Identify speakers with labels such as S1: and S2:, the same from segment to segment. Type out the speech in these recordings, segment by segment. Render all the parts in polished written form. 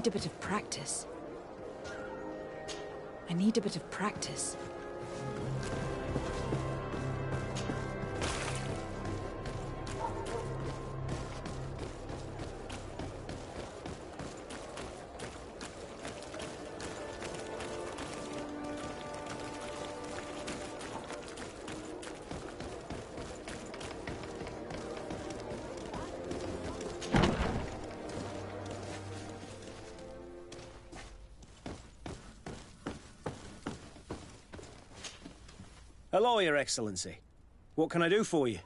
S1: need a bit of practice. I need a bit of practice.
S2: Hello, Your Excellency. What can I do for you?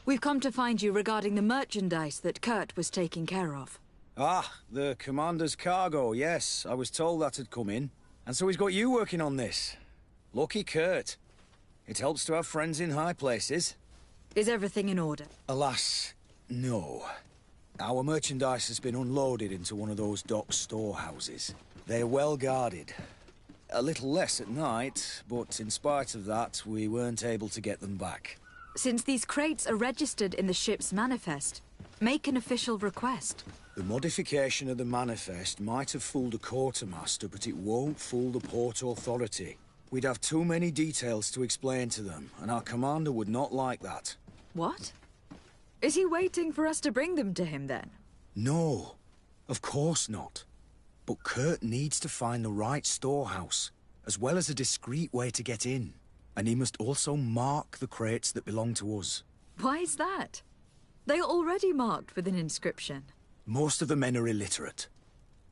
S1: We've come to find you regarding the merchandise that Kurt was taking care of.
S3: Ah, the commander's cargo, yes. I was told that had come in. And so he's got you working on this. Lucky Kurt. It helps to have friends in high places.
S1: Is everything in order?
S3: Alas, no. Our merchandise has been unloaded into one of those dock storehouses. They're well guarded. A little less at night, but in spite of that, we weren't able to get them back.
S1: Since these crates are registered in the ship's manifest, make an official request.
S3: The modification of the manifest might have fooled a quartermaster, but it won't fool the Port Authority. We'd have too many details to explain to them, and our commander would not like that.
S1: What? Is he waiting for us to bring them to him, then?
S3: No, of course not. But Kurt needs to find the right storehouse, as well as a discreet way to get in. And he must also mark the crates that belong to us.
S1: Why is that? They are already marked with an inscription.
S3: Most of the men are illiterate.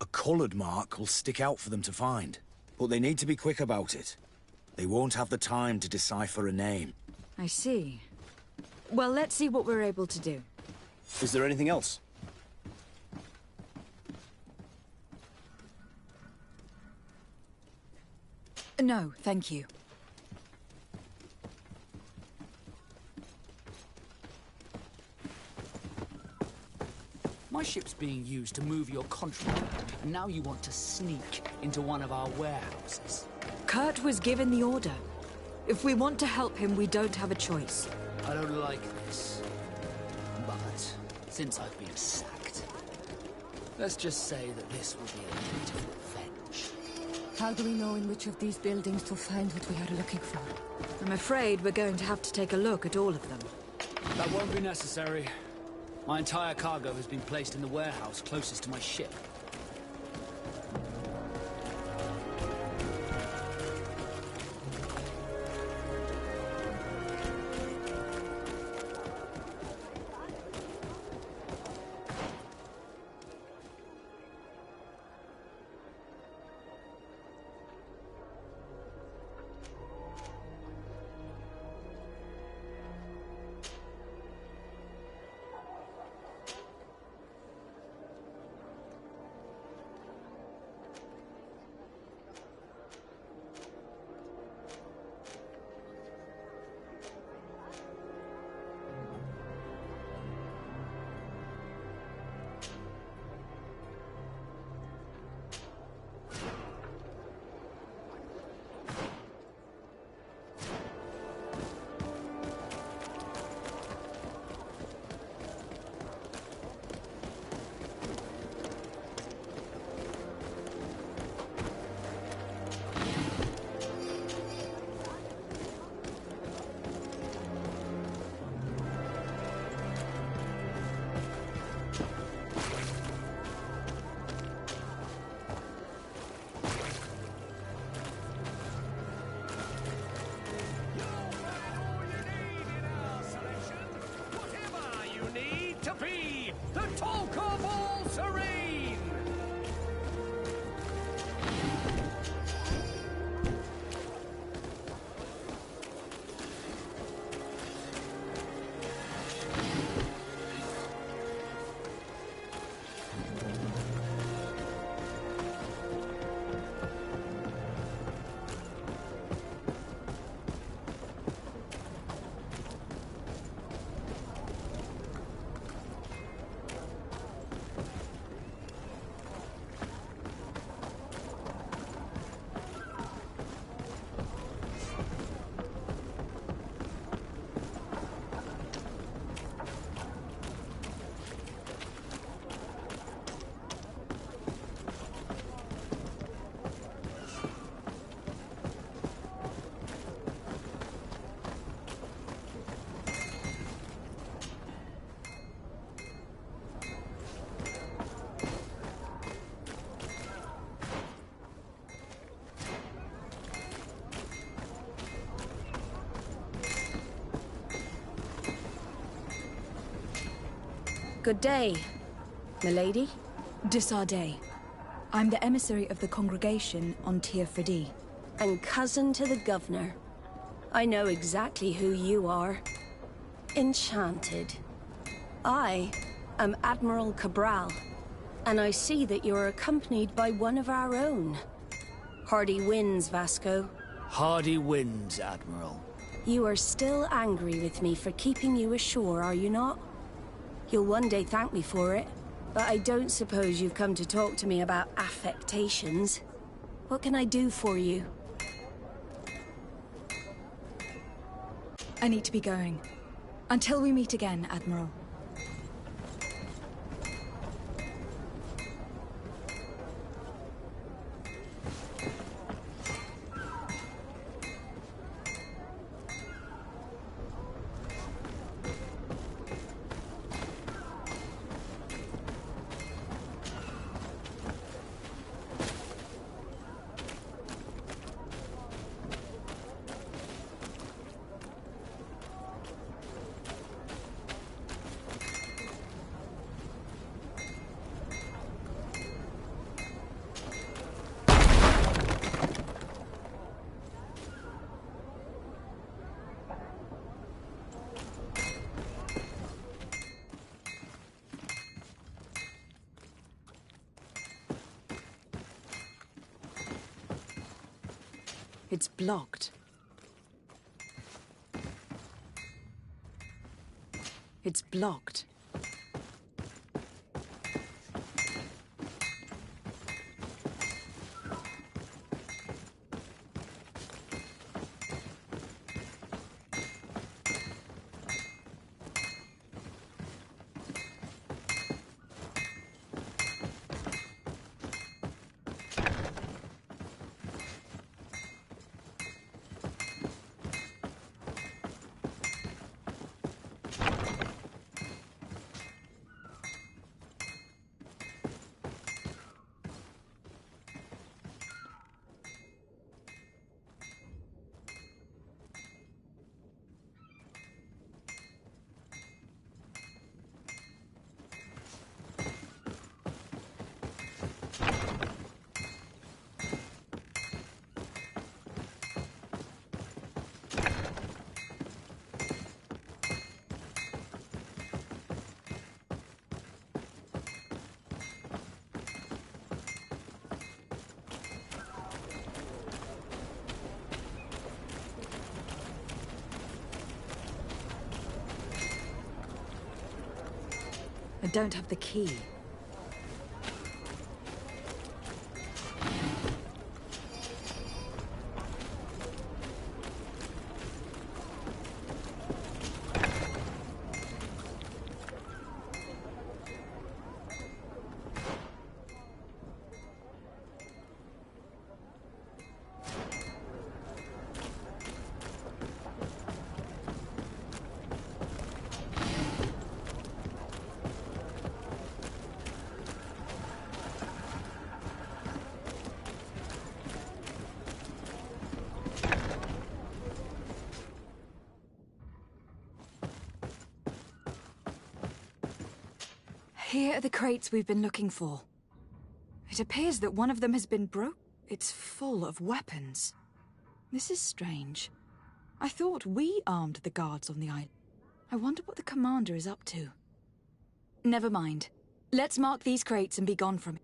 S3: A coloured mark will stick out for them to find. But they need to be quick about it. They won't have the time to decipher a name.
S1: I see. Well, let's see what we're able to do.
S2: Is there anything else?
S1: No, thank you.
S4: My ship's being used to move your contraband, and now you want to sneak into one of our warehouses.
S1: Kurt was given the order. If we want to help him, we don't have a choice.
S4: I don't like this. But since I've been sacked, let's just say that this will be a beautiful revenge.
S5: How do we know in which of these buildings to find what we are looking for?
S1: I'm afraid we're going to have to take a look at all of them.
S4: That won't be necessary. My entire cargo has been placed in the warehouse closest to my ship.
S6: Good day, milady.
S7: Desardet. I'm the emissary of the congregation on The.
S6: And cousin to the governor. I know exactly who you are. Enchanted. I am Admiral Cabral, and I see that you're accompanied by one of our own. Hardy winds, Vasco.
S4: Hardy winds, Admiral.
S6: You are still angry with me for keeping you ashore, are you not? You'll one day thank me for it, but I don't suppose you've come to talk to me about affectations. What can I do for you?
S7: I need to be going. Until we meet again, Admiral. It's blocked. It's blocked. I don't have the key. Here are the crates we've been looking for. It appears that one of them has been broke. It's full of weapons. This is strange. I thought we armed the guards on the island. I wonder what the commander is up to. Never mind. Let's mark these crates and be gone from it.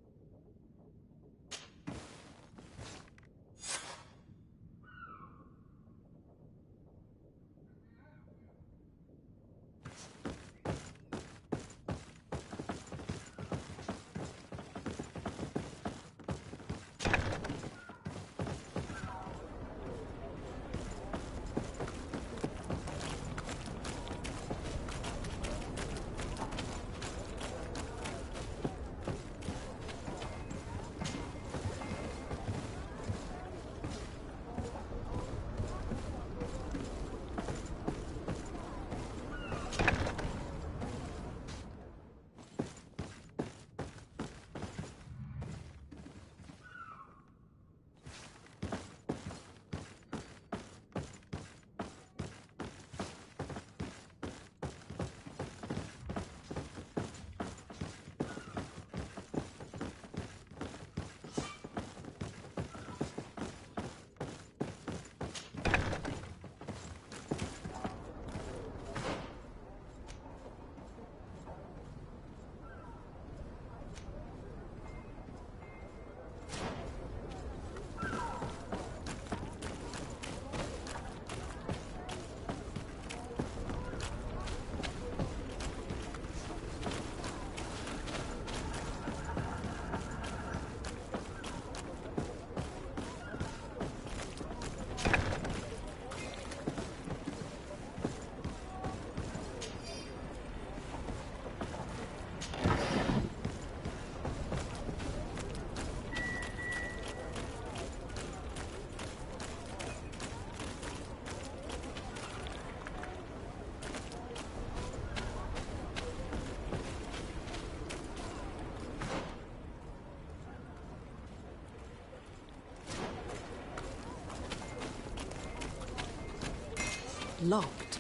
S7: locked.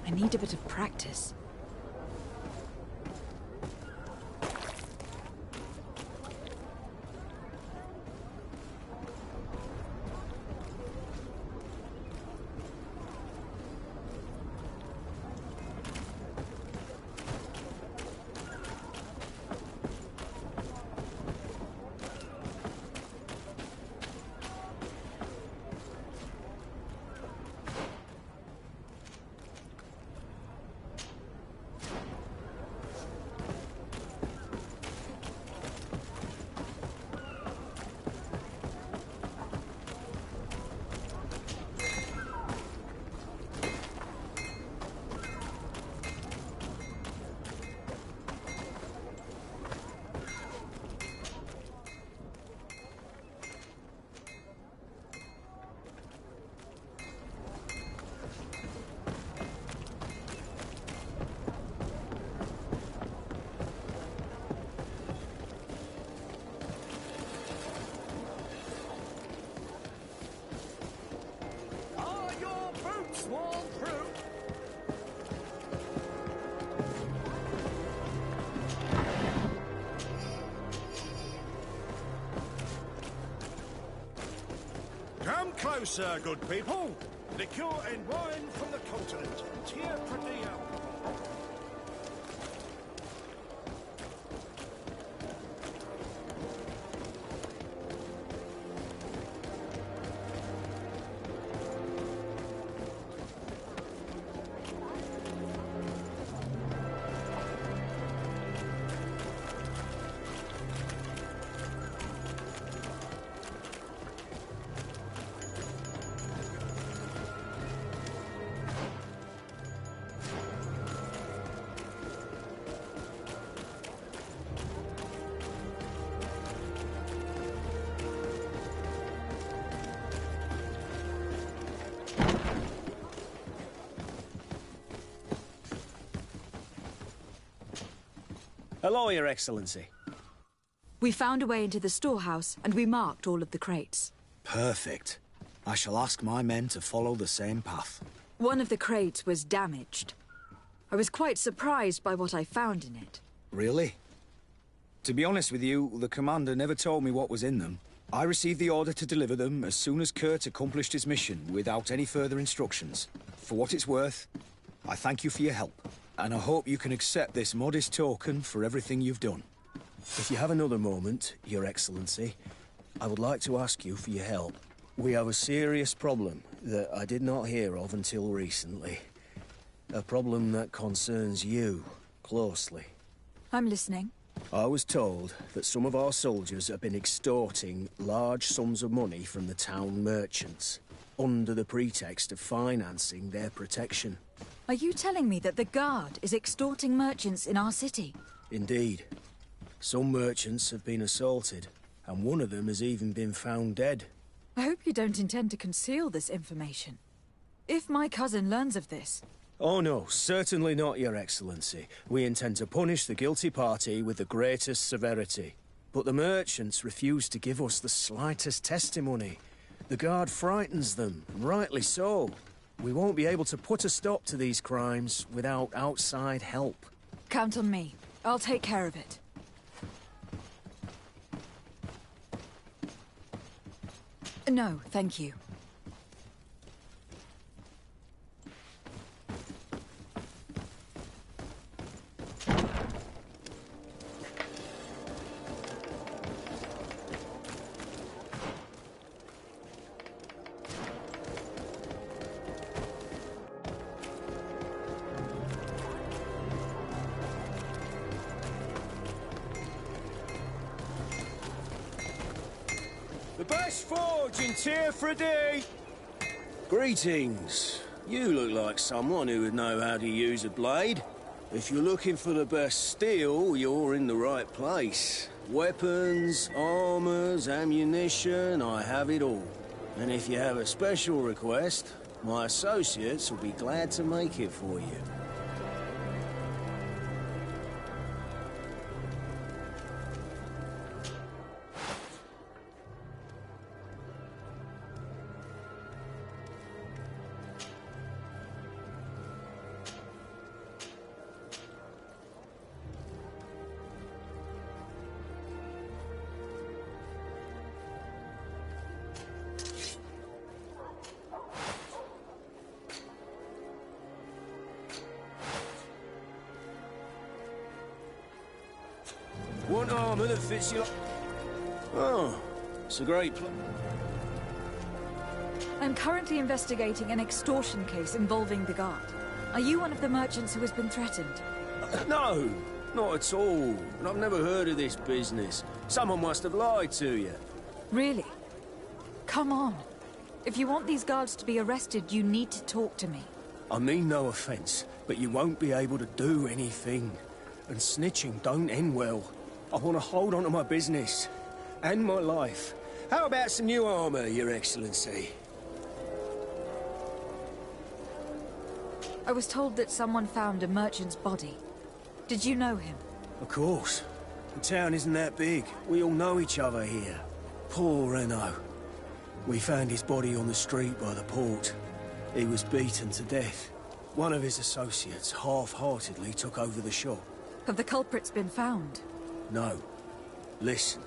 S7: I need a bit of practice.
S8: Come closer, good people. Liqueur and wine from the continent. Tier pretty up.
S2: Hello, Your Excellency.
S1: We found a way into the storehouse, and we marked all of the crates.
S3: Perfect. I shall ask my men to follow the same path.
S1: One of the crates was damaged. I was quite surprised by what I found in it.
S3: Really? To be honest with you, the commander never told me what was in them. I received the order to deliver them as soon as Kurt accomplished his mission, without any further instructions. For what it's worth, I thank you for your help, and I hope you can accept this modest token for everything you've done.
S2: If you have another moment, Your Excellency, I would like to ask you for your help. We have a serious problem that I did not hear of until recently. A problem that concerns you closely.
S1: I'm listening.
S2: I was told that some of our soldiers have been extorting large sums of money from the town merchants, under the pretext of financing their protection.
S1: Are you telling me that the Guard is extorting merchants in our city?
S2: Indeed. Some merchants have been assaulted, and one of them has even been found dead.
S1: I hope you don't intend to conceal this information. If my cousin learns of this...
S2: Oh no, certainly not, Your Excellency. We intend to punish the guilty party with the greatest severity. But the merchants refuse to give us the slightest testimony. The Guard frightens them, rightly so. We won't be able to put a stop to these crimes without outside help.
S1: Count on me. I'll take care of it. No, thank you.
S2: The best forge in Tyr.The. Greetings. You look like someone who would know how to use a blade. If you're looking for the best steel, you're in the right place. Weapons, armors, ammunition, I have it all. And if you have a special request, my associates will be glad to make it for you. One armor that fits you like... Oh, it's a great
S1: I'm currently investigating an extortion case involving the Guard. Are you one of the merchants who has been threatened?
S2: No, not at all. And I've never heard of this business. Someone must have lied to you.
S1: Really? Come on. If you want these guards to be arrested, you need to talk to me.
S2: I mean no offense, but you won't be able to do anything. And snitching don't end well. I want to hold on to my business. And my life. How about some new armor, Your Excellency?
S1: I was told that someone found a merchant's body. Did you know him?
S2: Of course. The town isn't that big. We all know each other here. Poor Renault. We found his body on the street by the port. He was beaten to death. One of his associates half-heartedly took over the shop.
S1: Have the culprits been found?
S2: No. Listen.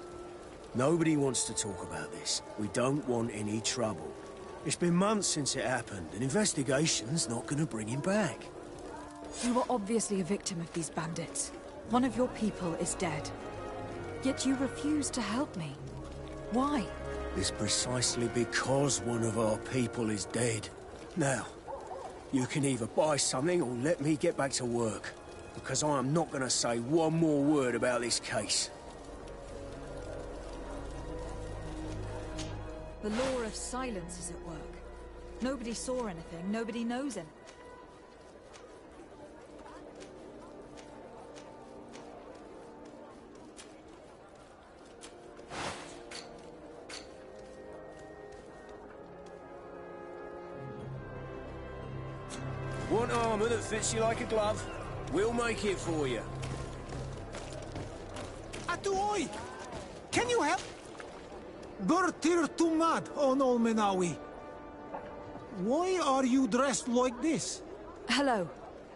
S2: Nobody wants to talk about this. We don't want any trouble. It's been months since it happened. An investigation's not gonna bring him back.
S1: You were obviously a victim of these bandits. One of your people is dead. Yet you refuse to help me. Why?
S2: It's precisely because one of our people is dead. Now, you can either buy something or let me get back to work. Because I am not gonna say one more word about this case.
S1: The law of silence is at work. Nobody saw anything, nobody knows anything.
S2: Want armor that fits you like a glove? We'll make it for you.
S9: Atuoi! Can you help? Bertir Tumad on Olmenawi. Why are you dressed like this?
S1: Hello.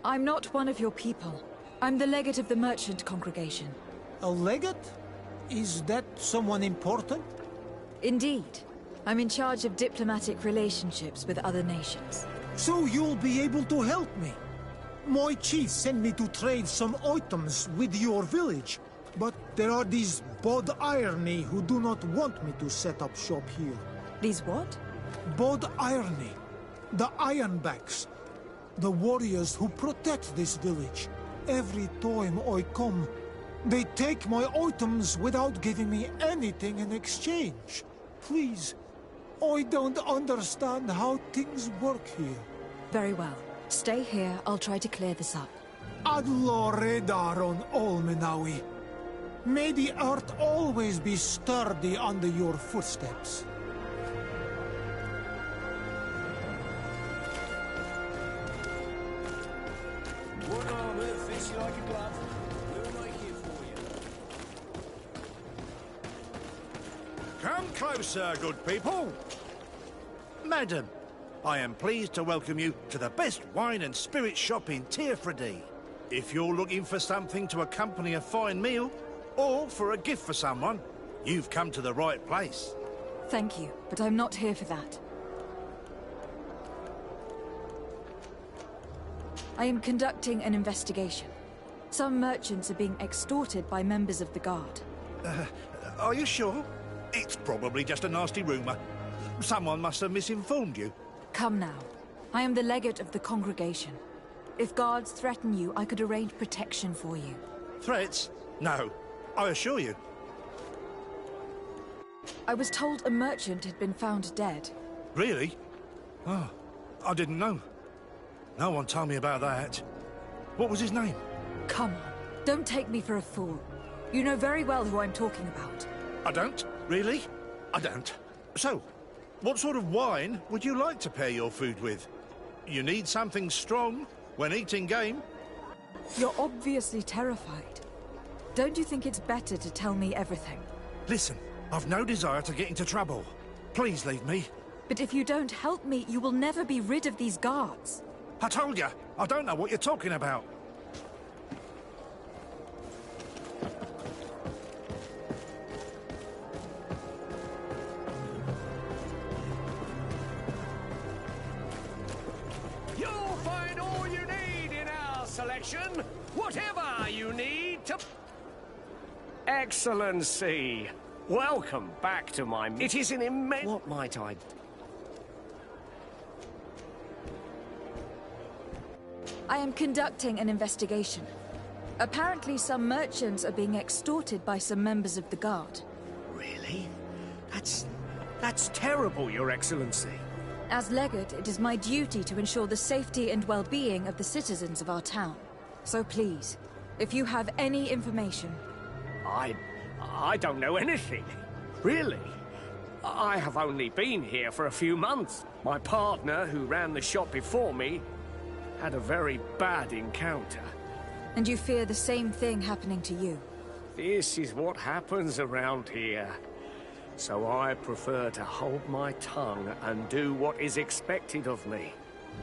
S1: I'm not one of your people. I'm the legate of the merchant congregation.
S9: A legate? Is that someone important?
S1: Indeed. I'm in charge of diplomatic relationships with other nations.
S9: So you'll be able to help me. My chief sent me to trade some items with your village. But there are these Bod Irony who do not want me to set up shop here.
S1: These what?
S9: Bod Irony. The Ironbacks. The warriors who protect this village. Every time I come, They take my items without giving me anything in exchange. Please, I don't understand how things work here.
S1: Very well. Stay here, I'll try to clear this up.
S9: Adlo Redar on Olmenawi. May the earth always be sturdy under your footsteps.
S2: One arm that fits you like a glove. We're right here for you.
S8: Come closer, good people. Madam, I am pleased to welcome you to the best wine and spirit shop in The. If you're looking for something to accompany a fine meal, or for a gift for someone, you've come to the right place.
S1: Thank you, but I'm not here for that. I am conducting an investigation. Some merchants are being extorted by members of the Guard.
S8: Are you sure? It's probably just a nasty rumour. Someone must have misinformed you.
S1: Come now. I am the legate of the congregation. If guards threaten you, I could arrange protection for you.
S8: Threats? No, I assure you.
S1: I was told a merchant had been found dead.
S8: Really? Oh, I didn't know. No one told me about that. What was his name?
S1: Come on, don't take me for a fool. You know very well who I'm talking about.
S8: I don't? Really? I don't. So, what sort of wine would you like to pair your food with? You need something strong when eating game.
S1: You're obviously terrified. Don't you think it's better to tell me everything?
S8: Listen, I've no desire to get into trouble. Please leave me.
S1: But if you don't help me, you will never be rid of these guards.
S8: I told you, I don't know what you're talking about.
S10: You'll find all you need in our selection. Whatever you need to... Excellency, welcome back to my... It is an immense... What might I...
S1: I am conducting an investigation. Apparently some merchants are being extorted by some members of the Guard.
S10: Really? That's terrible, Your Excellency.
S1: As legate, it is my duty to ensure the safety and well-being of the citizens of our town. So please, if you have any information...
S10: I don't know anything. Really? I have only been here for a few months. My partner, who ran the shop before me, had a very bad encounter.
S1: And you fear the same thing happening to you?
S10: This is what happens around here. So I prefer to hold my tongue and do what is expected of me.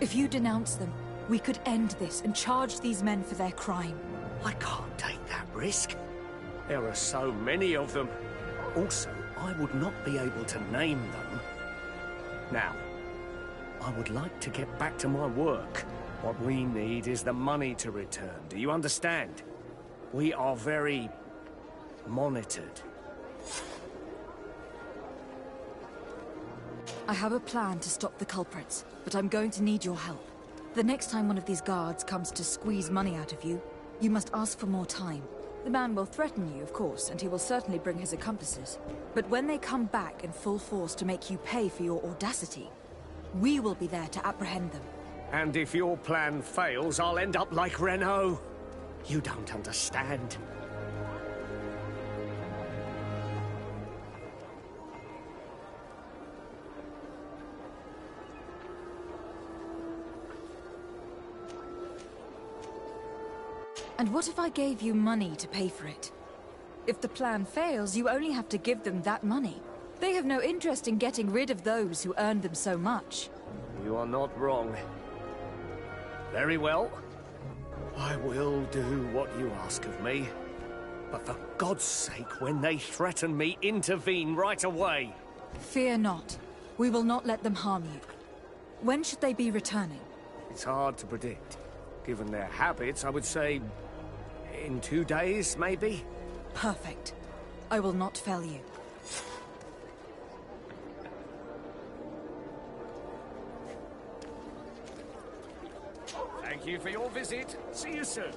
S1: If you denounce them, we could end this and charge these men for their crime.
S10: I can't take that risk. There are so many of them. Also, I would not be able to name them. Now, I would like to get back to my work. What we need is the money to return. Do you understand? We are very monitored.
S1: I have a plan to stop the culprits, but I'm going to need your help. The next time one of these guards comes to squeeze money out of you, you must ask for more time. The man will threaten you, of course, and he will certainly bring his accomplices. But when they come back in full force to make you pay for your audacity, we will be there to apprehend them.
S10: And if your plan fails, I'll end up like Renault. You don't understand.
S1: And what if I gave you money to pay for it? If the plan fails, you only have to give them that money. They have no interest in getting rid of those who earned them so much.
S10: You are not wrong. Very well. I will do what you ask of me. But for God's sake, when they threaten me, intervene right away.
S1: Fear not. We will not let them harm you. When should they be returning?
S10: It's hard to predict. Given their habits, I would say... in 2 days, maybe?
S1: Perfect. I will not fail you.
S10: Thank you for your visit. See you soon.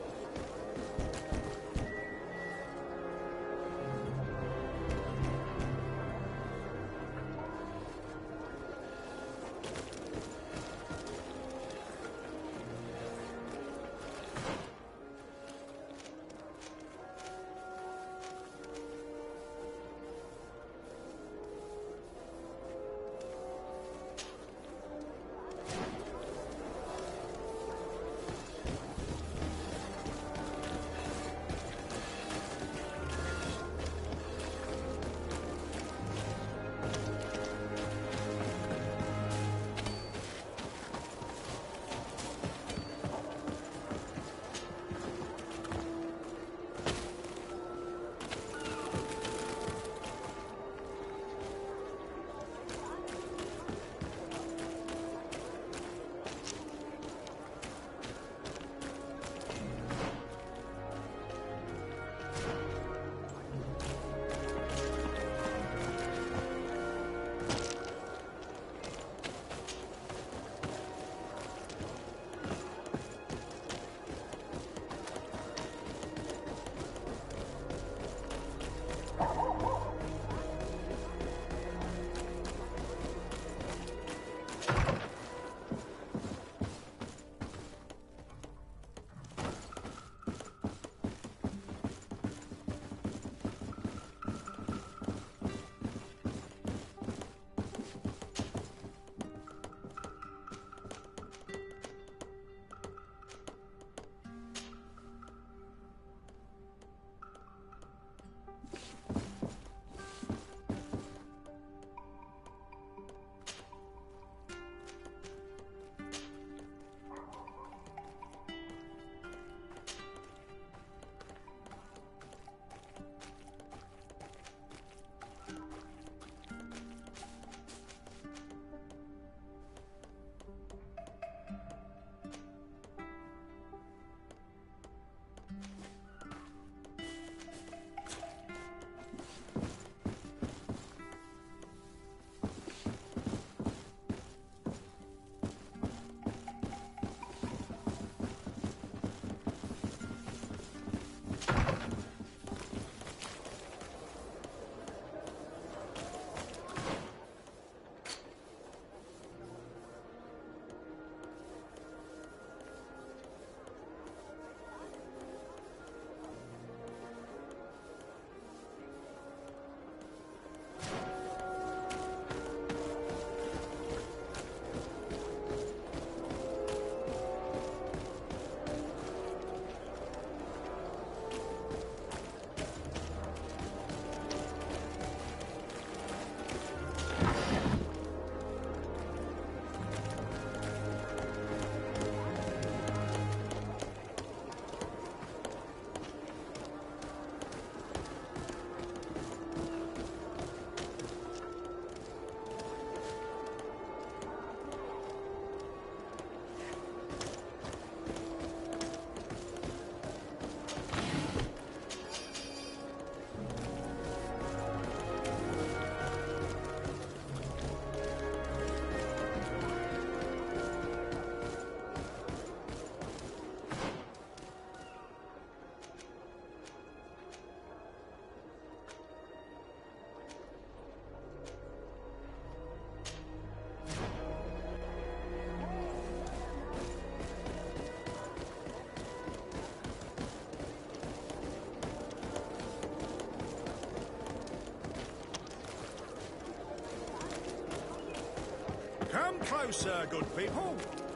S8: Come closer, good people.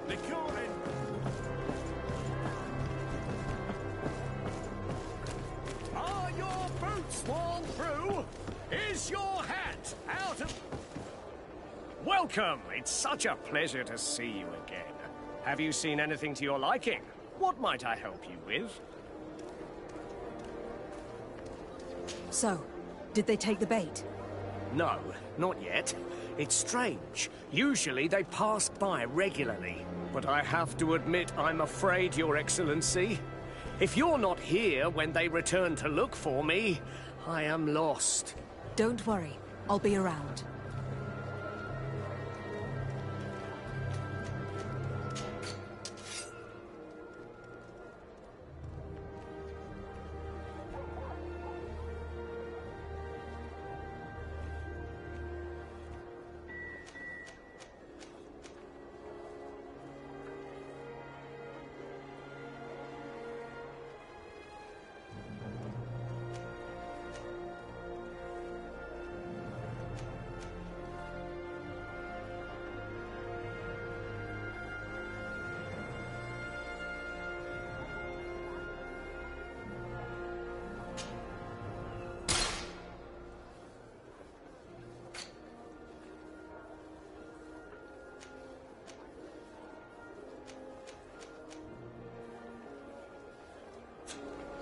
S8: Liquor and...
S10: Are your boots worn through? Is your hat out of... Welcome! It's such a pleasure to see you again. Have you seen anything to your liking? What might I help you with?
S1: So, did they take the bait?
S10: No, not yet. It's strange. Usually they pass by regularly. But I have to admit, I'm afraid, Your Excellency. If you're not here when they return to look for me, I am lost.
S1: Don't worry. I'll be around.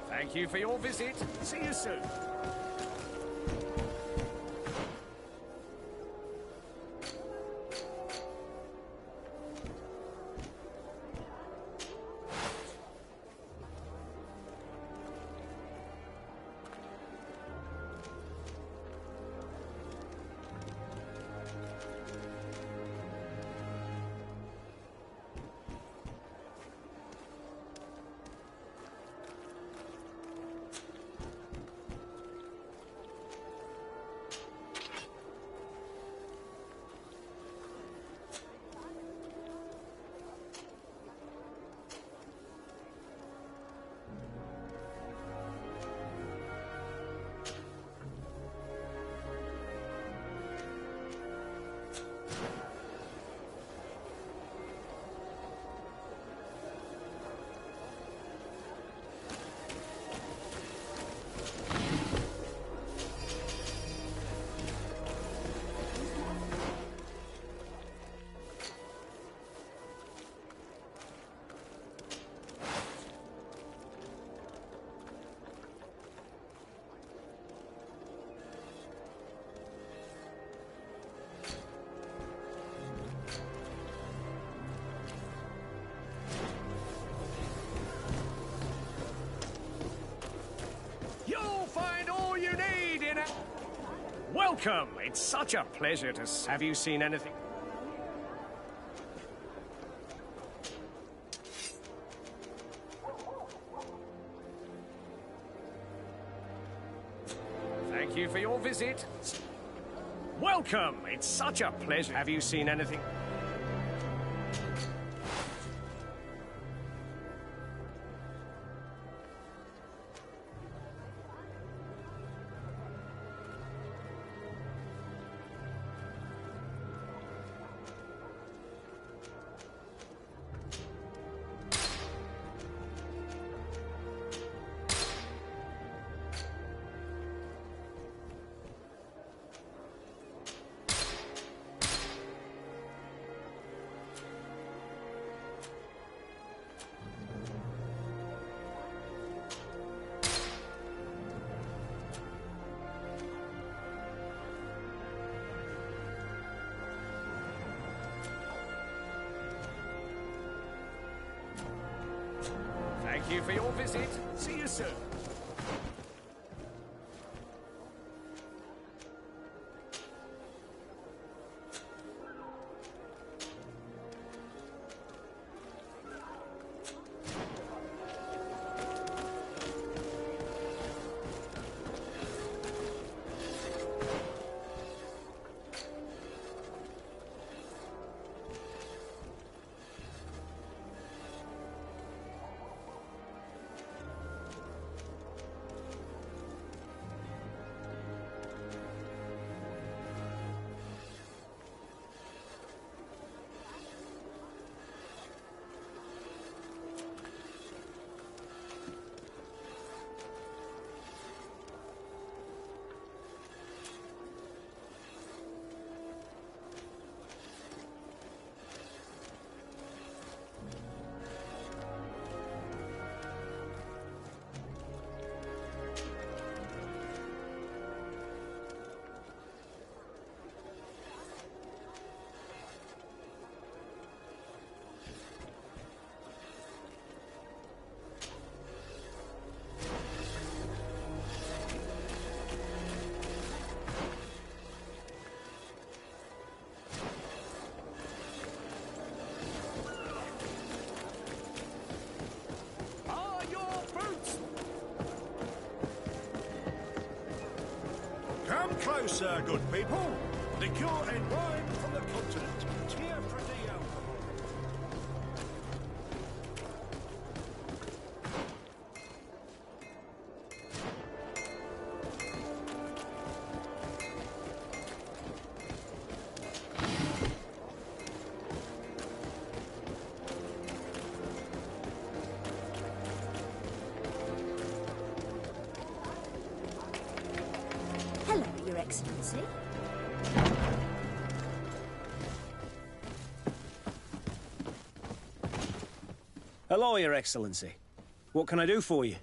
S10: Thank you for your visit. See you soon. Welcome! It's such a pleasure to... Have you seen anything? Thank you for your visit. Welcome! It's such a pleasure. Have you seen anything? Thank you for your visit. See you soon.
S8: Come closer, good people. Liqueur and wine from the continent. Tear-for-the alcohol.
S6: Hello, Your Excellency.
S2: Hello, Your Excellency. What can I do for you?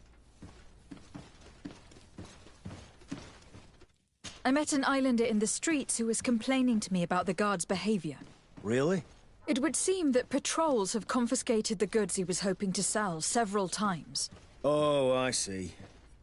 S1: I met an islander in the streets who was complaining to me about the guard's behavior.
S2: Really?
S1: It would seem that patrols have confiscated the goods he was hoping to sell several times.
S2: Oh, I see.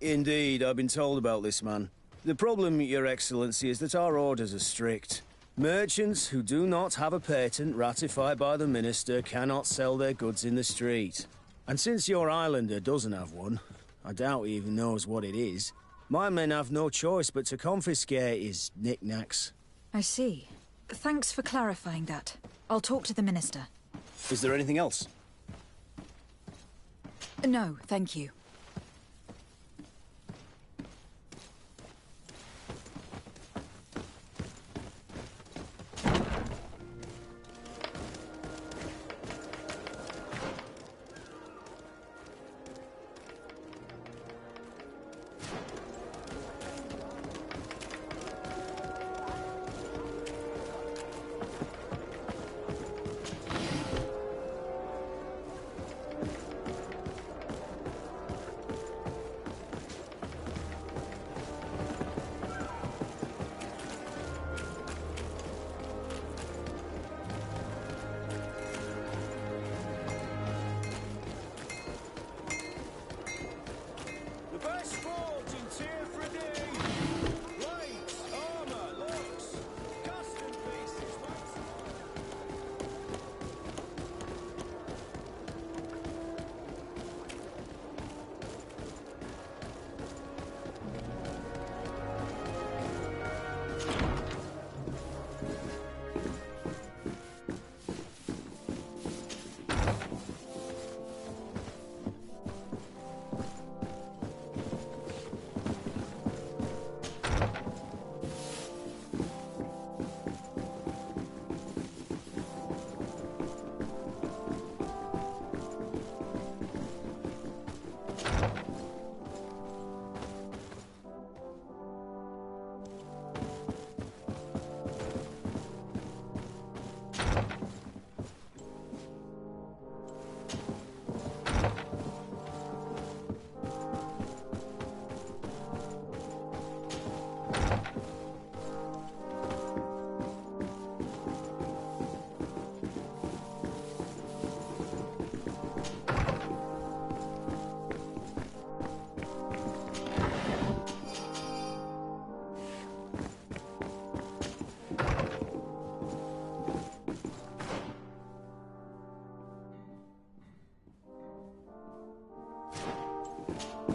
S2: Indeed, I've been told about this man. The problem, Your Excellency, is that our orders are strict. Merchants who do not have a patent ratified by the Minister cannot sell their goods in the street. And since your islander doesn't have one, I doubt he even knows what it is, my men have no choice but to confiscate his knickknacks.
S1: I see. Thanks for clarifying that. I'll talk to the Minister.
S2: Is there anything else?
S1: No, thank you.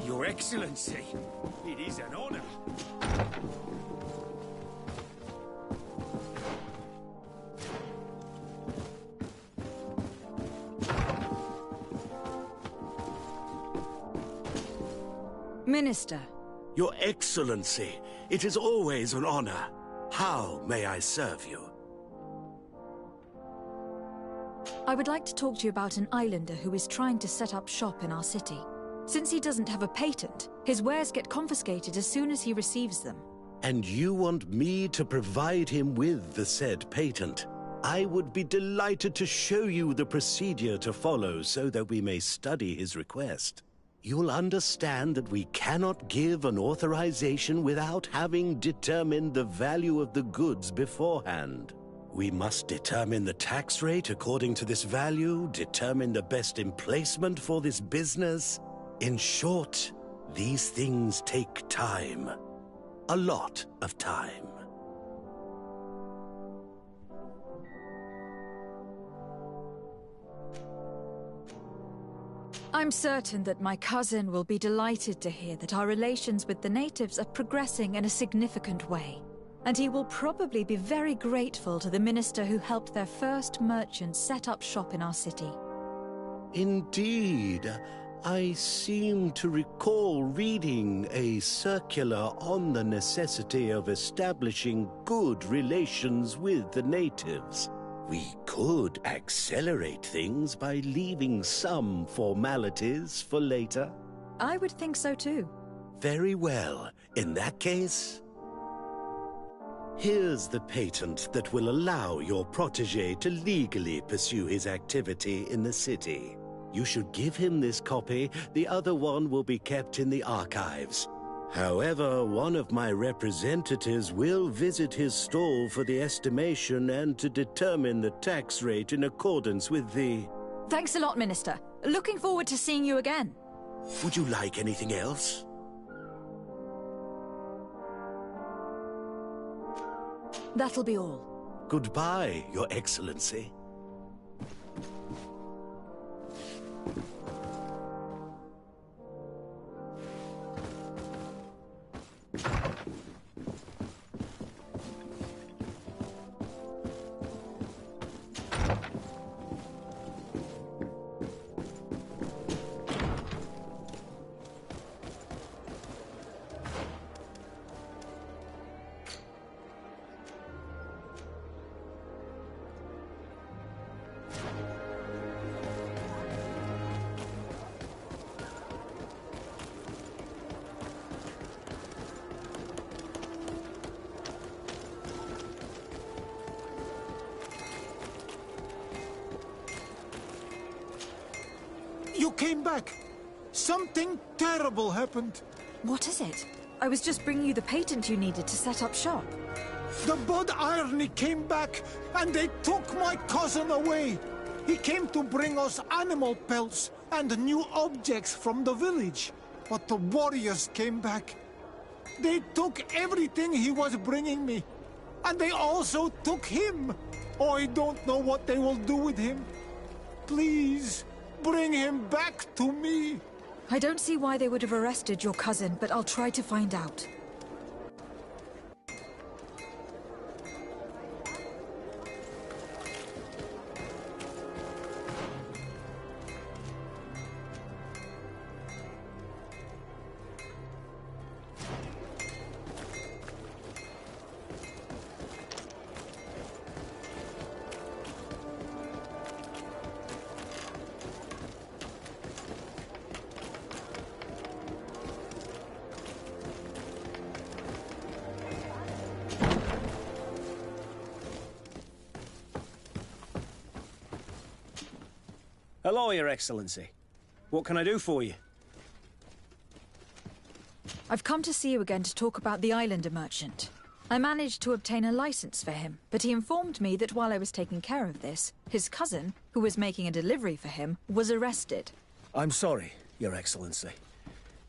S10: Your Excellency, it is an honor.
S1: Minister.
S10: Your Excellency, it is always an honor. How may I serve you?
S1: I would like to talk to you about an islander who is trying to set up shop in our city. Since he doesn't have a patent, his wares get confiscated as soon as he receives them.
S10: And you want me to provide him with the said patent? I would be delighted to show you the procedure to follow so that we may study his request. You'll understand that we cannot give an authorization without having determined the value of the goods beforehand. We must determine the tax rate according to this value, determine the best emplacement for this business. In short, these things take time. A lot of time.
S1: I'm certain that my cousin will be delighted to hear that our relations with the natives are progressing in a significant way. And he will probably be very grateful to the minister who helped their first merchant set up shop in our city.
S11: Indeed. I seem to recall reading a circular on the necessity of establishing good relations with the natives. We could accelerate things by leaving some formalities for later.
S1: I would think so too.
S11: Very well. In that case, here's the patent that will allow your protege to legally pursue his activity in the city. You should give him this copy. The other one will be kept in the archives. However, one of my representatives will visit his stall for the estimation and to determine the tax rate in accordance with the...
S1: Thanks a lot, Minister. Looking forward to seeing you again.
S11: Would you like anything else?
S1: That'll be all.
S11: Goodbye, Your Excellency.
S9: You came back. Something terrible happened.
S1: What is it? I was just bringing you the patent you needed to set up shop.
S9: The Bod Irony came back, and they took my cousin away. He came to bring us animal pelts and new objects from the village. But the warriors came back. They took everything he was bringing me. And they also took him. Oh, I don't know what they will do with him. Please, bring him back to me.
S1: I don't see why they would have arrested your cousin, but I'll try to find out.
S2: Hello, Your Excellency. What can I do for you?
S1: I've come to see you again to talk about the Islander merchant. I managed to obtain a license for him, but he informed me that while I was taking care of this, his cousin, who was making a delivery for him, was arrested.
S2: I'm sorry, Your Excellency.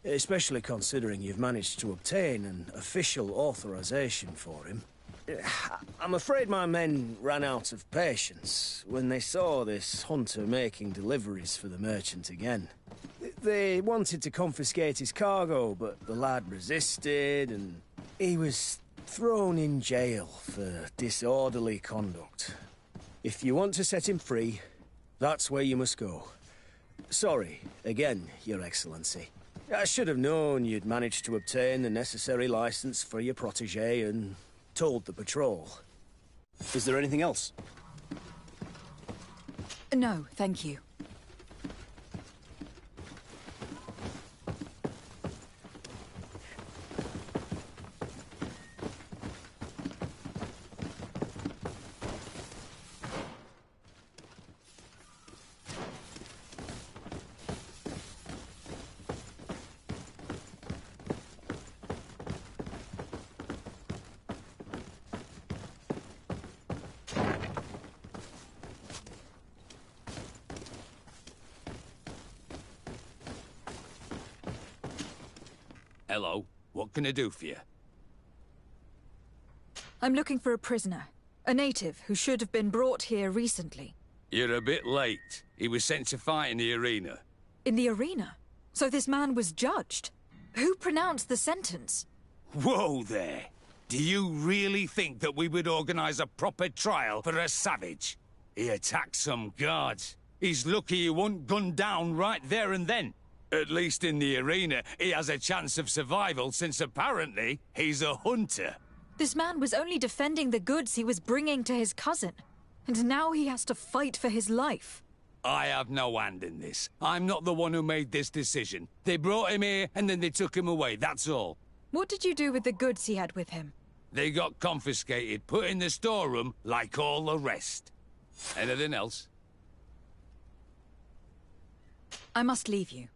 S2: Especially considering you've managed to obtain an official authorization for him. I'm afraid my men ran out of patience when they saw this hunter making deliveries for the merchant again. They wanted to confiscate his cargo, but the lad resisted, and he was thrown in jail for disorderly conduct. If you want to set him free, that's where you must go. Sorry, again, Your Excellency. I should have known you'd managed to obtain the necessary license for your protege and told the patrol. Is there anything else?
S1: No, thank you.
S12: Hello. What can I do for you?
S1: I'm looking for a prisoner. A native who should have been brought here recently.
S12: You're a bit late. He was sent to fight in the arena.
S7: In the arena? So this man was judged? Who pronounced the sentence?
S12: Whoa there! Do you really think that we would organize a proper trial for a savage? He attacked some guards. He's lucky he wasn't gunned down right there and then. At least in the arena, he has a chance of survival since apparently he's a hunter.
S7: This man was only defending the goods he was bringing to his cousin. And now he has to fight for his life.
S12: I have no hand in this. I'm not the one who made this decision. They brought him here and then they took him away, that's all.
S7: What did you do with the goods he had with him?
S12: They got confiscated, put in the storeroom like all the rest. Anything else?
S7: I must leave you.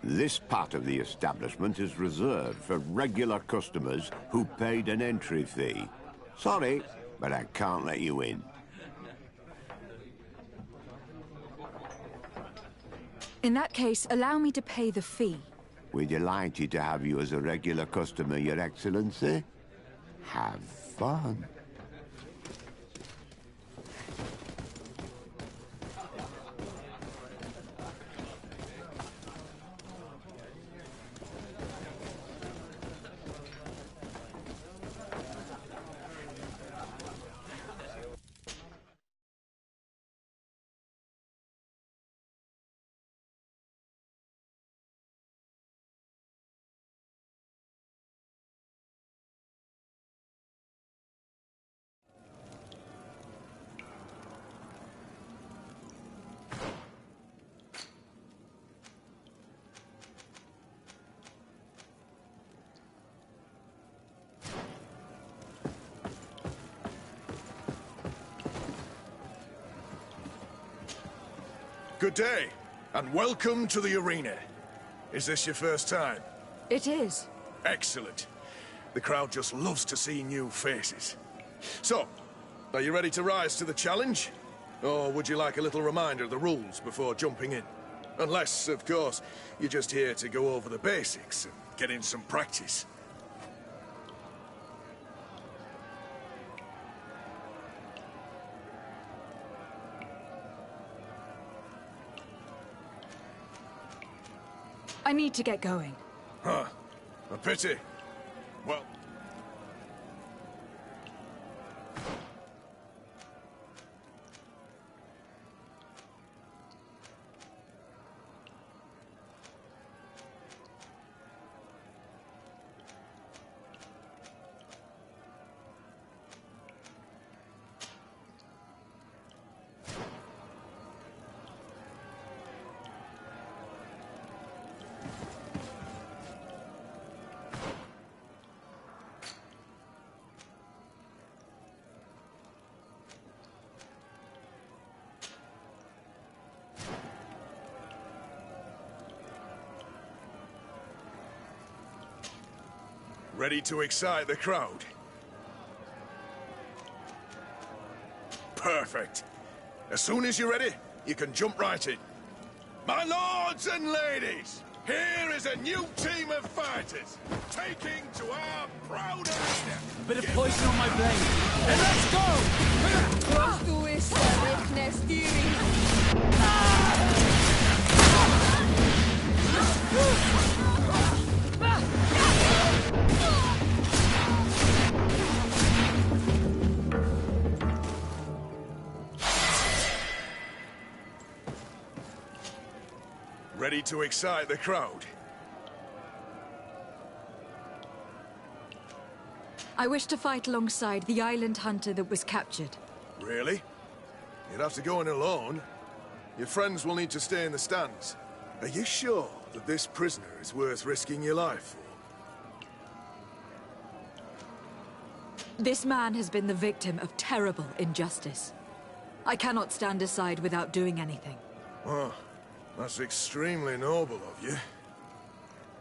S13: This part of the establishment is reserved for regular customers who paid an entry fee. Sorry, but I can't let you in.
S7: In that case, allow me to pay the fee.
S13: We're delighted to have you as a regular customer, Your Excellency. Have fun.
S14: Good day, and welcome to the arena. Is this your first time?
S7: It is.
S14: Excellent. The crowd just loves to see new faces. So, are you ready to rise to the challenge? Or would you like a little reminder of the rules before jumping in? Unless, of course, you're just here to go over the basics and get in some practice.
S7: I need to get going.
S14: Huh. A pity. Well... Ready to excite the crowd? Perfect. As soon as you're ready, you can jump right in. My lords and ladies, here is a new team of fighters, taking to our proud arena.
S4: Bit of poison on my blade. And let's go!
S14: Ready to excite the crowd?
S7: I wish to fight alongside the island hunter that was captured.
S14: Really? You'd have to go in alone. Your friends will need to stay in the stands. Are you sure that this prisoner is worth risking your life for?
S7: This man has been the victim of terrible injustice. I cannot stand aside without doing anything.
S14: Oh, that's extremely noble of you.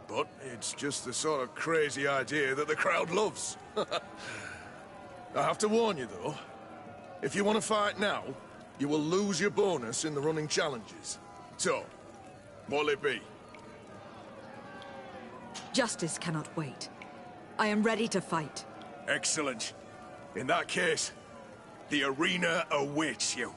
S14: But it's just the sort of crazy idea that the crowd loves. I have to warn you, though. If you want to fight now, you will lose your bonus in the running challenges. So, what'll it be?
S7: Justice cannot wait. I am ready to fight.
S14: Excellent. In that case, the arena awaits you.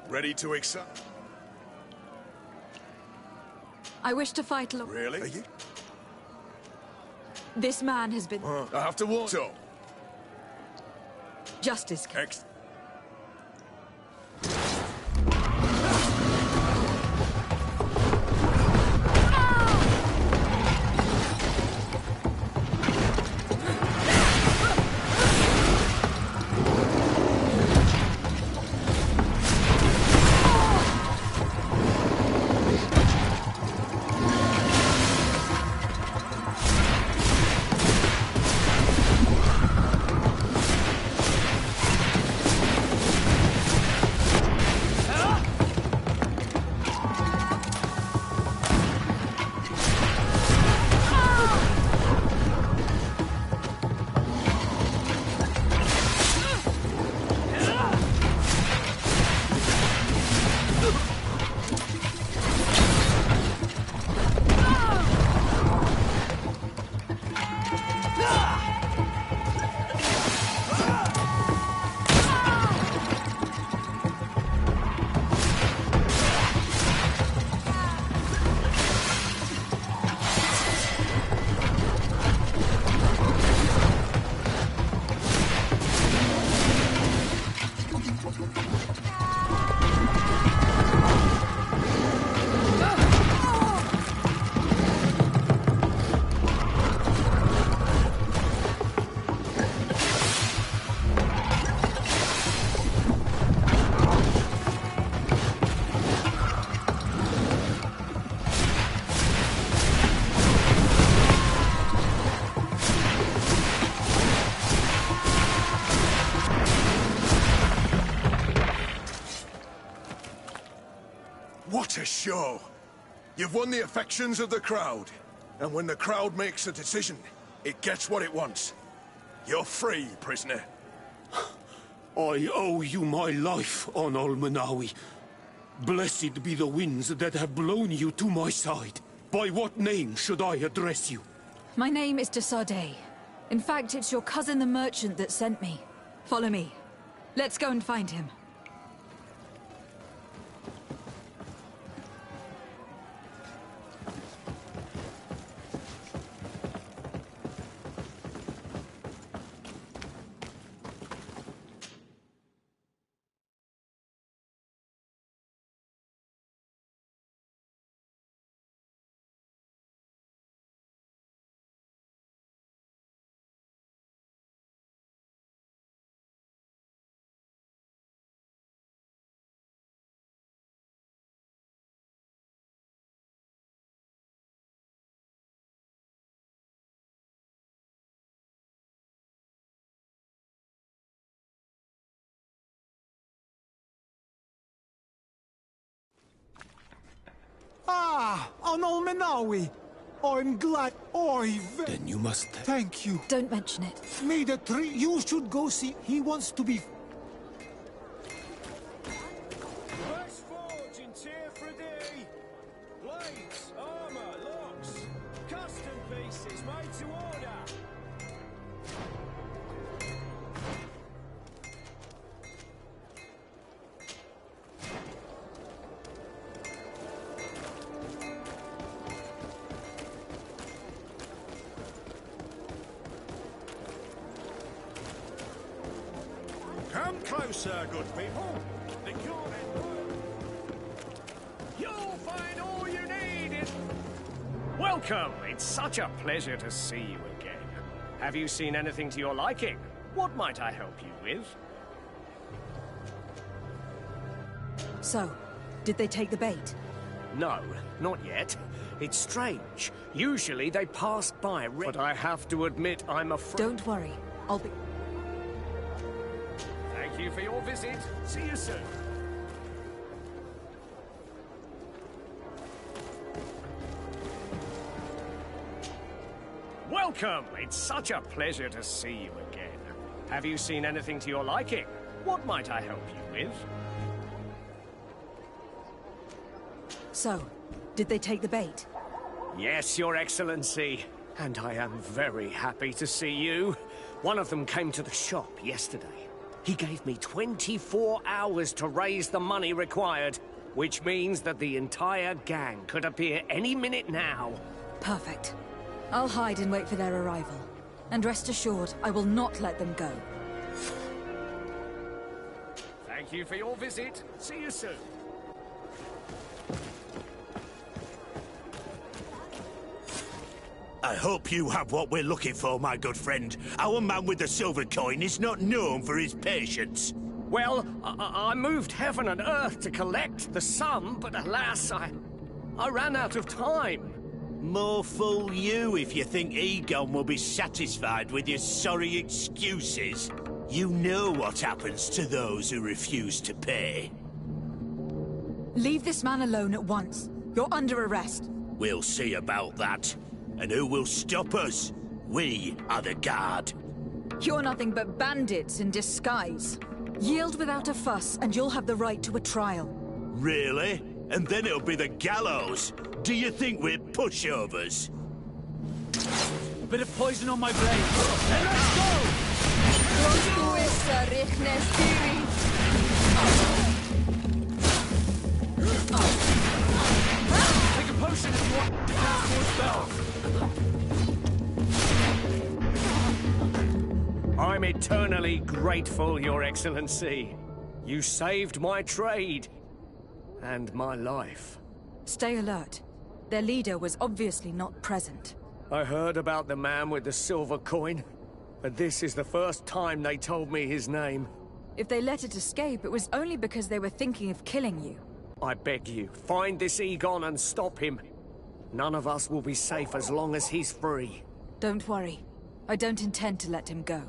S14: Ready to accept?
S7: I wish to fight
S14: Really? Are you?
S7: This man has been...
S14: I have to warn you.
S7: Justice can...
S14: What a show! You've won the affections of the crowd. And when the crowd makes a decision, it gets what it wants. You're free, prisoner.
S15: I owe you my life, on Almanawi. Blessed be the winds that have blown you to my side. By what name should I address you?
S1: My name is Desade. In fact, it's your cousin the merchant that sent me. Follow me. Let's go and find him.
S9: Ah, on Almanawi. I'm glad
S15: Then you must...
S9: Thank you.
S1: Don't mention it.
S9: May the tree... You should go see... He wants to be...
S2: West Forge in Tyr-For-The. Blades, armor, locks, custom pieces made to order.
S8: Come closer, good people. The cure
S10: You'll find all you need in... Welcome! It's such a pleasure to see you again. Have you seen anything to your liking? What might I help you with?
S1: So, did they take the bait?
S10: No, not yet. It's strange. Usually they pass by, but I have to admit I'm afraid...
S1: Don't worry. I'll be...
S10: Thank you for your visit. See you soon. Welcome! It's such a pleasure to see you again. Have you seen anything to your liking? What might I help you with?
S1: So, did they take the bait?
S10: Yes, Your Excellency. And I am very happy to see you. One of them came to the shop yesterday. He gave me 24 hours to raise the money required, which means that the entire gang could appear any minute now.
S1: Perfect. I'll hide and wait for their arrival. And rest assured, I will not let them go.
S10: Thank you for your visit. See you soon.
S12: I hope you have what we're looking for, my good friend. Our man with the silver coin is not known for his patience.
S10: Well, I moved heaven and earth to collect the sum, but alas, I ran out of time.
S12: More fool you if you think Egon will be satisfied with your sorry excuses. You know what happens to those who refuse to pay.
S1: Leave this man alone at once. You're under arrest.
S12: We'll see about that. And who will stop us? We are the guard.
S1: You're nothing but bandits in disguise. Yield without a fuss, and you'll have the right to a trial.
S12: Really? And then it'll be the gallows. Do you think we're pushovers?
S4: A bit of poison on my blade. Then let's go! Take a potion if you want to cast more spells.
S10: I'm eternally grateful, Your Excellency. You saved my trade. And my life.
S1: Stay alert. Their leader was obviously not present.
S10: I heard about the man with the silver coin, but this is the first time they told me his name.
S1: If they let it escape, it was only because they were thinking of killing you.
S10: I beg you, find this Egon and stop him. None of us will be safe as long as he's free.
S1: Don't worry. I don't intend to let him go.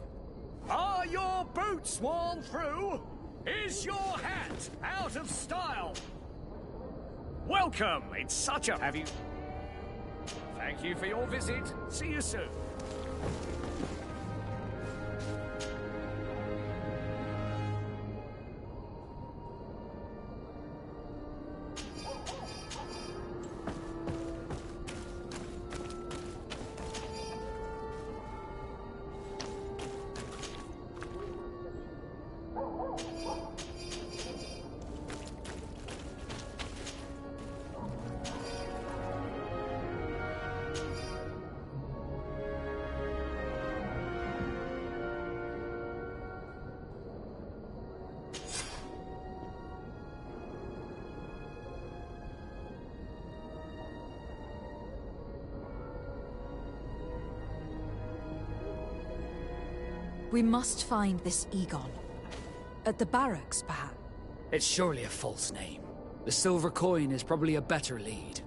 S10: Are your boots worn through? Is your hat out of style? Welcome! It's such a... Have you... Thank you for your visit. See you soon.
S1: We must find this Egon. At the barracks, perhaps?
S4: It's surely a false name. The silver coin is probably a better lead.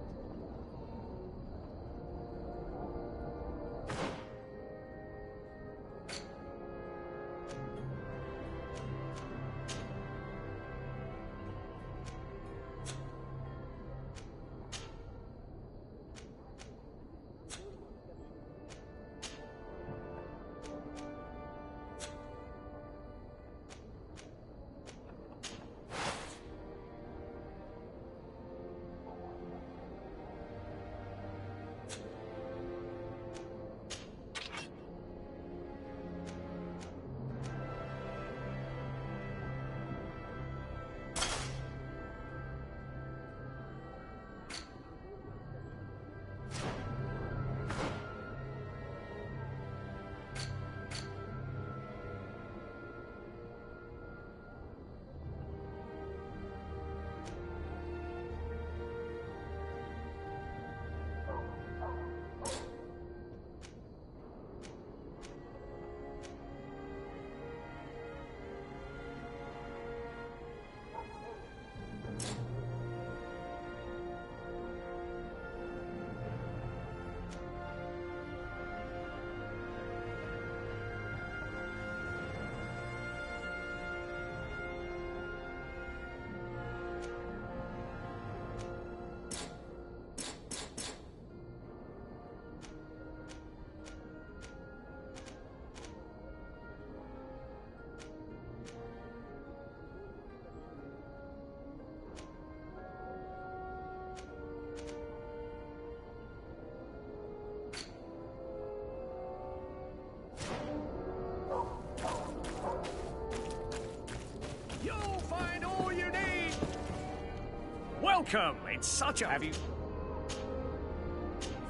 S10: Welcome! It's such a... Have you...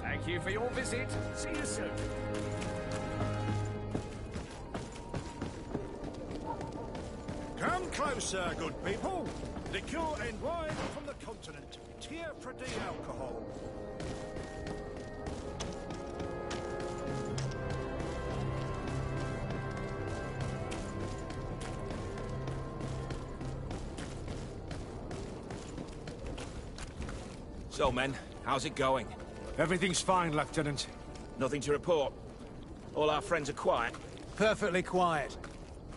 S10: Thank you for your visit. See you soon.
S8: Come closer, good people. Liqueur and wine from the continent. Tier-for-D alcohol.
S16: So, men, how's it going?
S17: Everything's fine, Lieutenant.
S16: Nothing to report? All our friends are quiet?
S17: Perfectly quiet.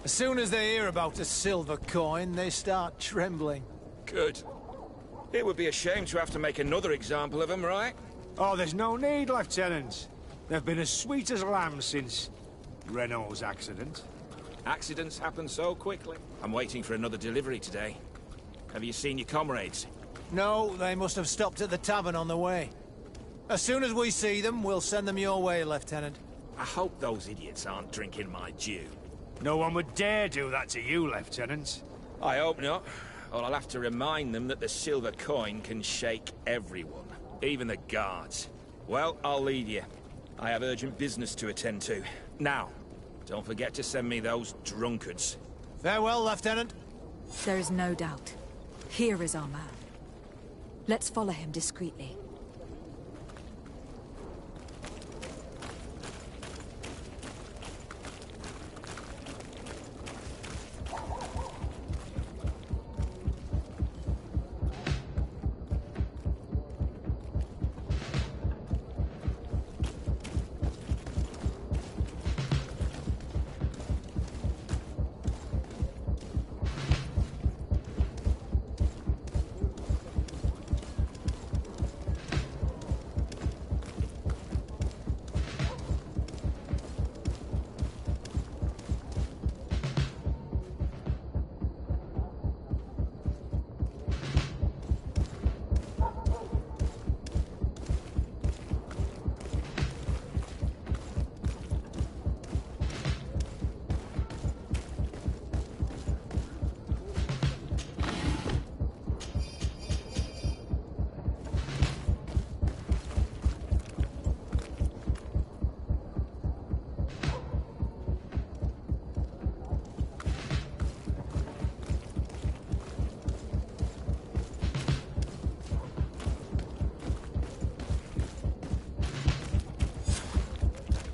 S17: As soon as they hear about a silver coin, they start trembling.
S16: Good. It would be a shame to have to make another example of them, right?
S17: Oh, there's no need, Lieutenant. They've been as sweet as lambs since Renault's accident.
S16: Accidents happen so quickly. I'm waiting for another delivery today. Have you seen your comrades?
S17: No, they must have stopped at the tavern on the way. As soon as we see them, we'll send them your way, Lieutenant.
S16: I hope those idiots aren't drinking my dew.
S17: No one would dare do that to you, Lieutenant.
S16: I hope not. Or I'll have to remind them that the silver coin can shake everyone, even the guards. Well, I'll lead you. I have urgent business to attend to. Now, don't forget to send me those drunkards.
S17: Farewell, Lieutenant.
S1: There is no doubt. Here is our man. Let's follow him discreetly.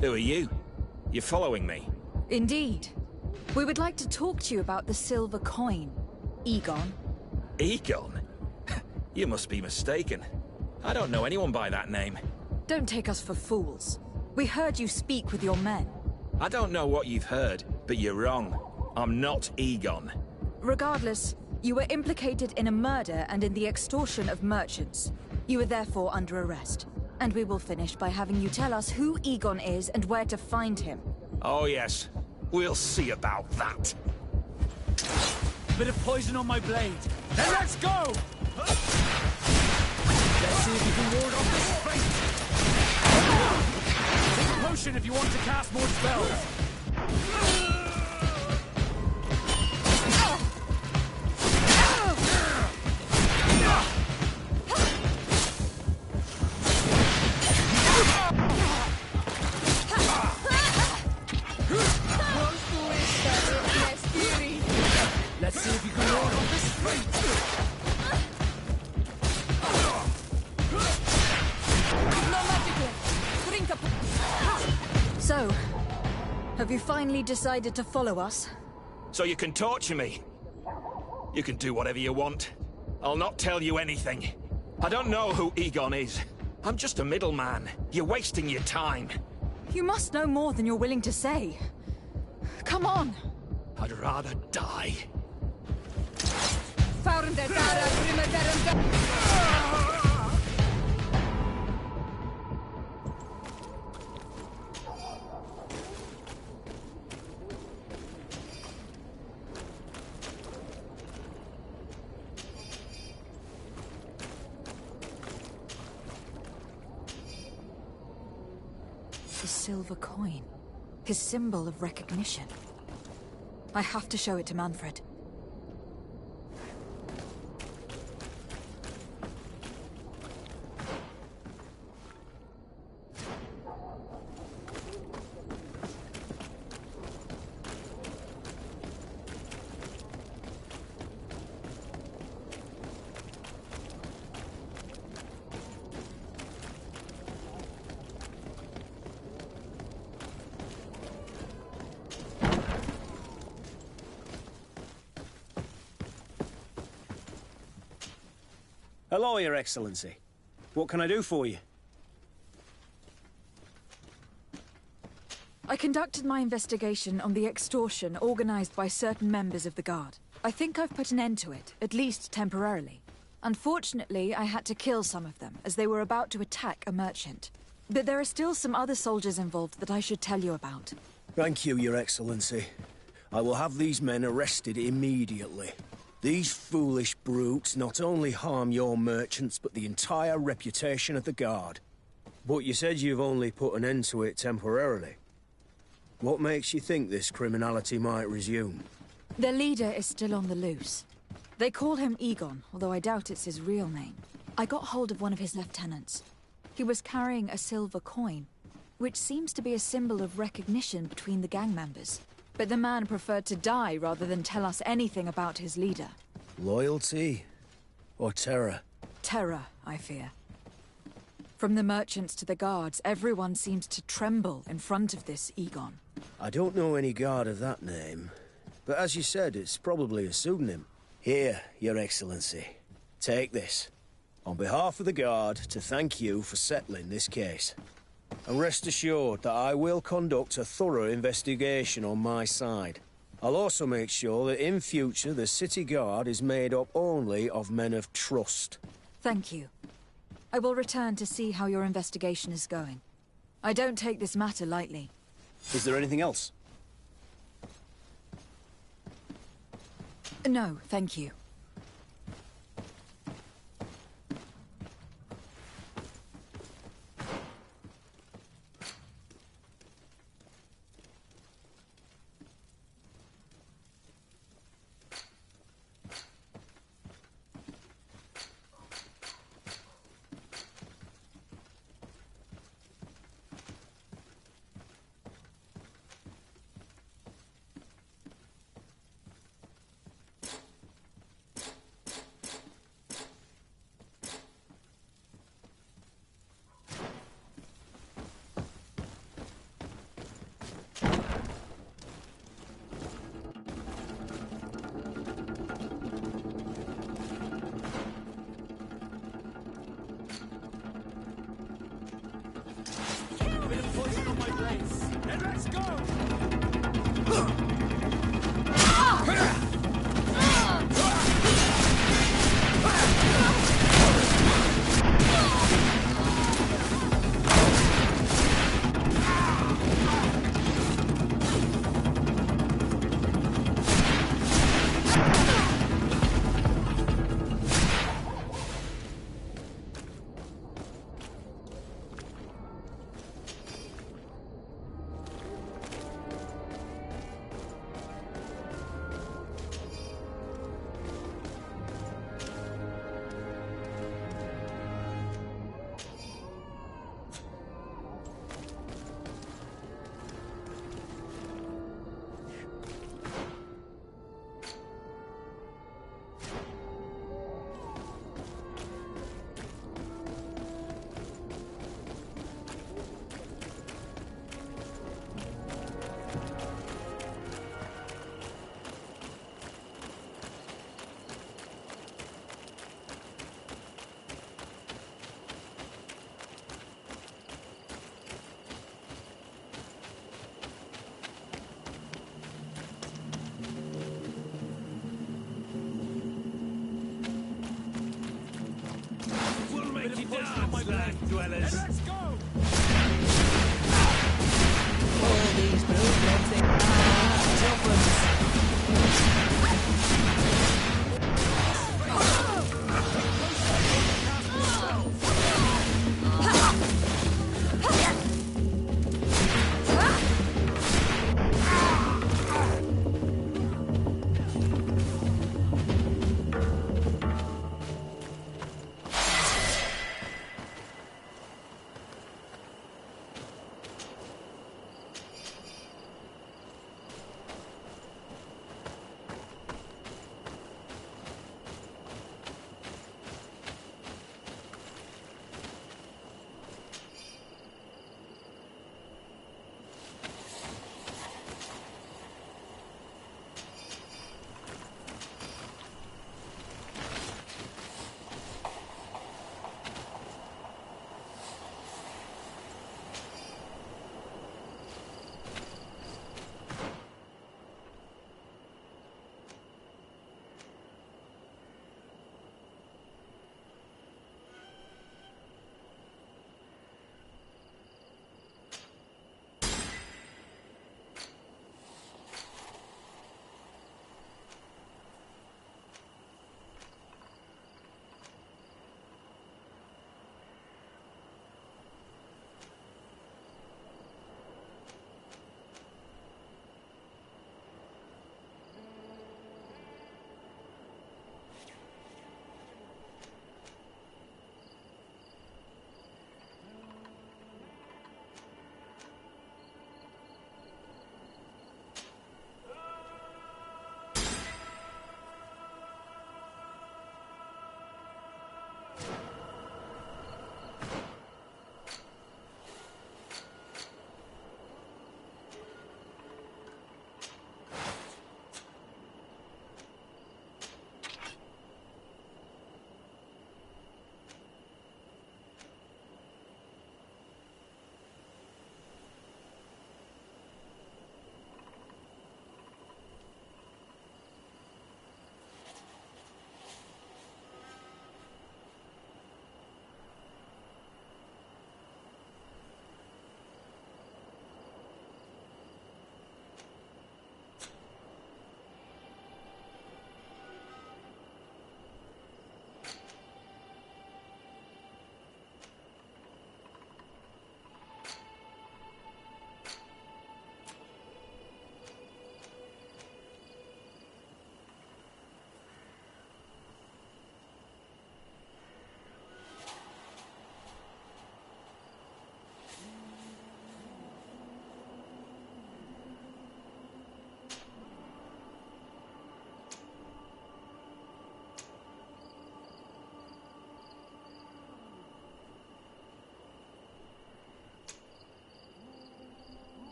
S16: Who are you? You're following me?
S1: Indeed. We would like to talk to you about the silver coin, Egon.
S16: Egon? You must be mistaken. I don't know anyone by that name.
S1: Don't take us for fools. We heard you speak with your men.
S16: I don't know what you've heard, but you're wrong. I'm not Egon.
S1: Regardless, you were implicated in a murder and in the extortion of merchants. You are therefore under arrest. And we will finish by having you tell us who Egon is and where to find him.
S16: Oh yes, we'll see about that.
S4: Bit of poison on my blade. Then let's go! Let's see if you can ward off this fate. Take a potion if you want to cast more spells. Let's see if you can ward off this fate.
S1: So, have you finally decided to follow us?
S16: So you can torture me. You can do whatever you want. I'll not tell you anything. I don't know who Egon is. I'm just a middleman. You're wasting your time.
S1: You must know more than you're willing to say. Come on!
S16: I'd rather die.
S1: The silver coin. His symbol of recognition. I have to show it to Manfred.
S2: Hello, Your Excellency. What can I do for you?
S1: I conducted my investigation on the extortion organized by certain members of the Guard. I think I've put an end to it, at least temporarily. Unfortunately, I had to kill some of them, as they were about to attack a merchant. But there are still some other soldiers involved that I should tell you about.
S2: Thank you, Your Excellency. I will have these men arrested immediately. These foolish brutes not only harm your merchants, but the entire reputation of the Guard. But you said you've only put an end to it temporarily. What makes you think this criminality might resume?
S1: Their leader is still on the loose. They call him Egon, although I doubt it's his real name. I got hold of one of his lieutenants. He was carrying a silver coin, which seems to be a symbol of recognition between the gang members. But the man preferred to die rather than tell us anything about his leader.
S2: Loyalty? Or terror?
S1: Terror, I fear. From the merchants to the guards, everyone seems to tremble in front of this Egon.
S2: I don't know any guard of that name. But as you said, it's probably a pseudonym. Here, Your Excellency. Take this. On behalf of the Guard, to thank you for settling this case. And rest assured that I will conduct a thorough investigation on my side. I'll also make sure that in future the City Guard is made up only of men of trust.
S1: Thank you. I will return to see how your investigation is going. I don't take this matter lightly.
S2: Is there anything else?
S1: No, thank you.
S10: dance, land dwellers. Let's go!
S4: All these movements are tough ones.